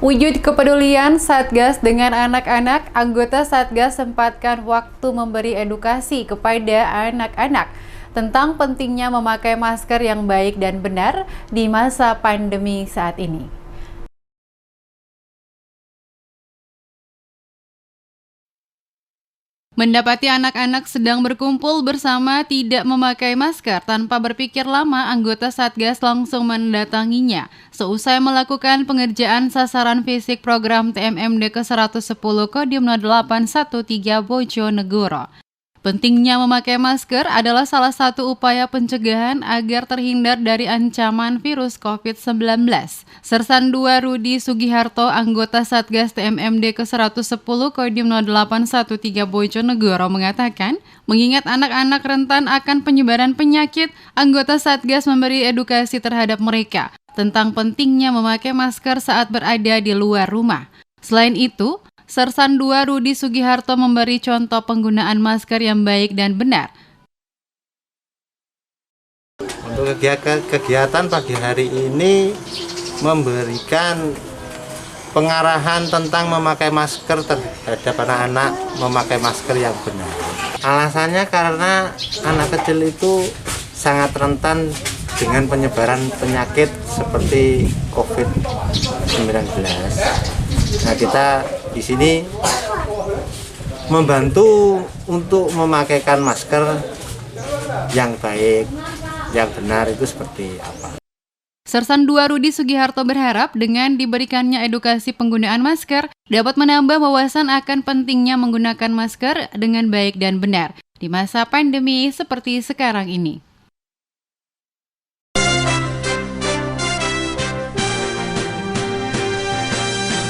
Wujud kepedulian Satgas dengan anak-anak, anggota Satgas sempatkan waktu memberi edukasi kepada anak-anak tentang pentingnya memakai masker yang baik dan benar di masa pandemi saat ini. Mendapati anak-anak sedang berkumpul bersama tidak memakai masker, tanpa berpikir lama anggota Satgas langsung mendatanginya. Seusai melakukan pengerjaan sasaran fisik program TMMD ke-110 Kodim 0813 Bojonegoro. Pentingnya memakai masker adalah salah satu upaya pencegahan agar terhindar dari ancaman virus COVID-19. Sersan 2 Rudi Sugiharto, anggota Satgas TMMD ke-110 Kodim 0813 Bojonegoro mengatakan, mengingat anak-anak rentan akan penyebaran penyakit, anggota Satgas memberi edukasi terhadap mereka tentang pentingnya memakai masker saat berada di luar rumah. Selain itu, Sersan 2 Rudi Sugiharto memberi contoh penggunaan masker yang baik dan benar. Untuk kegiatan pagi hari ini memberikan pengarahan tentang memakai masker terhadap anak-anak, memakai masker yang benar. Alasannya karena anak kecil itu sangat rentan dengan penyebaran penyakit seperti COVID-19. Nah, kita di sini membantu untuk memakaikan masker yang baik, yang benar itu seperti apa. Sersan 2 Rudi Sugiharto berharap dengan diberikannya edukasi penggunaan masker dapat menambah wawasan akan pentingnya menggunakan masker dengan baik dan benar di masa pandemi seperti sekarang ini.